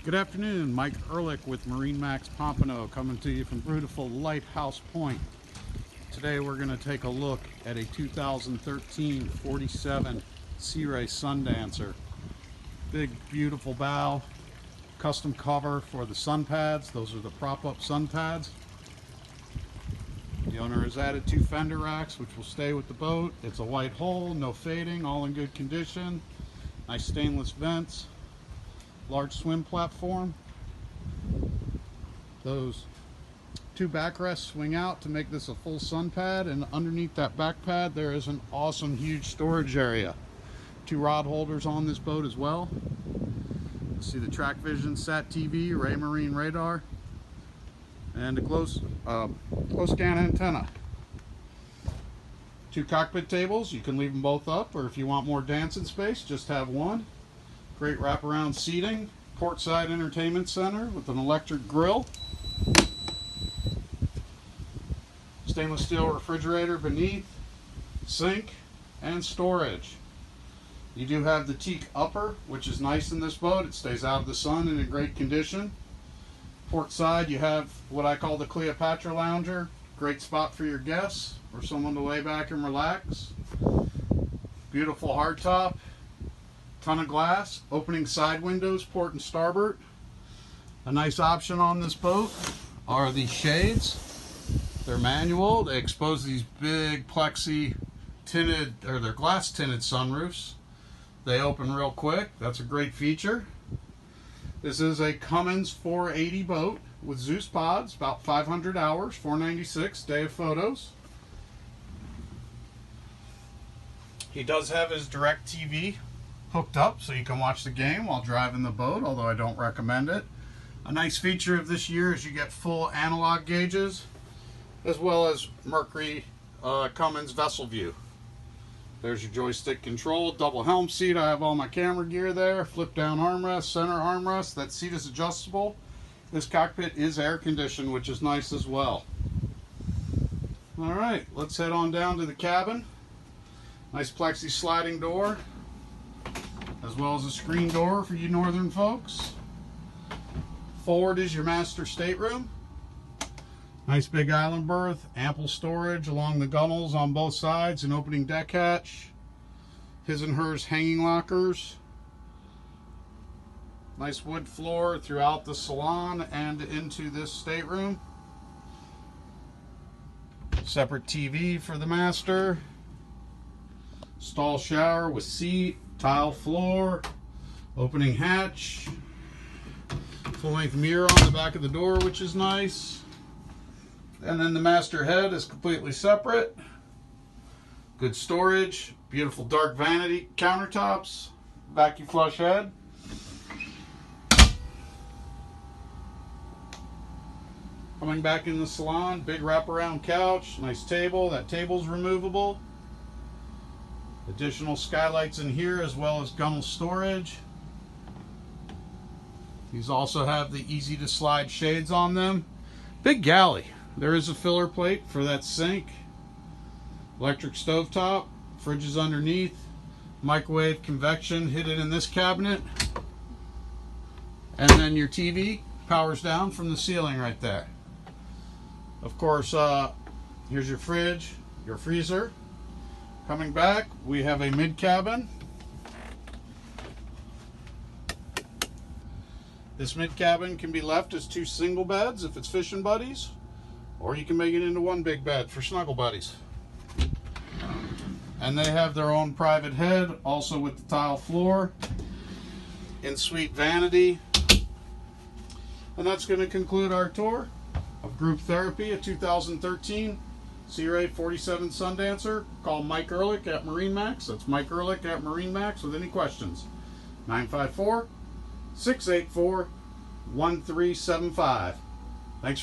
Good afternoon, Mike Ehrlich with MarineMax Pompano coming to you from beautiful Lighthouse Point. Today we're going to take a look at a 2013 47 Sea Ray Sundancer. Big beautiful bow, custom cover for the sun pads. Those are the prop-up sun pads. The owner has added 2 fender racks which will stay with the boat. It's a white hull, no fading, all in good condition. Nice stainless vents. Large swim platform. Those 2 backrests swing out to make this a full sun pad, and underneath that back pad there is an awesome huge storage area. 2 rod holders on this boat as well. You'll see the track vision, sat TV, Raymarine radar, and a close scan antenna. 2 cockpit tables. You can leave them both up, or if you want more dancing space, just have one. Great wraparound seating, portside entertainment center with an electric grill, stainless steel refrigerator beneath, sink, and storage. You do have the teak upper, which is nice in this boat. It stays out of the sun and in great condition. Port side, you have what I call the Cleopatra Lounger. Great spot for your guests or someone to lay back and relax. Beautiful hardtop. Ton of glass, opening side windows, port and starboard. A nice option on this boat are the shades. They're manual. They expose these big plexi tinted, or they're glass tinted sunroofs. They open real quick. That's a great feature. This is a Cummins 480 boat with Zeus pods, about 500 hours, 496 day of photos. He does have his direct TV hooked up so you can watch the game while driving the boat, although I don't recommend it. A nice feature of this year is you get full analog gauges as well as Mercury Cummins vessel view. There's your joystick control, double helm seat. I have all my camera gear there, flip down armrest, center armrest. That seat is adjustable. This cockpit is air conditioned, which is nice as well. Alright, let's head on down to the cabin. Nice plexi sliding door, as well as a screen door for you northern folks. Forward is your master stateroom. Nice big island berth, ample storage along the gunnels on both sides, an opening deck hatch, his and hers hanging lockers. Nice wood floor throughout the salon and into this stateroom. Separate TV for the master. Stall shower with seat, tile floor, opening hatch, full-length mirror on the back of the door, which is nice. And then the master head is completely separate. Good storage, beautiful dark vanity countertops, vacuum flush head. Coming back in the salon, big wraparound couch, nice table. That table's removable. Additional skylights in here as well as gunnel storage. These also have the easy to slide shades on them. Big galley. There is a filler plate for that sink. Electric stovetop. Fridge is underneath. Microwave convection hidden in this cabinet. And then your TV powers down from the ceiling right there. Of course, here's your fridge, your freezer. Coming back, we have a mid-cabin. This mid-cabin can be left as 2 single beds if it's fishing buddies, or you can make it into 1 big bed for snuggle buddies. And they have their own private head, also with the tile floor, in-suite vanity. And that's going to conclude our tour of Group Therapy, a 2013 Sea Ray 47 Sundancer. Call Mike Ehrlich at MarineMax. That's Mike Ehrlich at MarineMax with any questions. 954-684-1375. Thanks for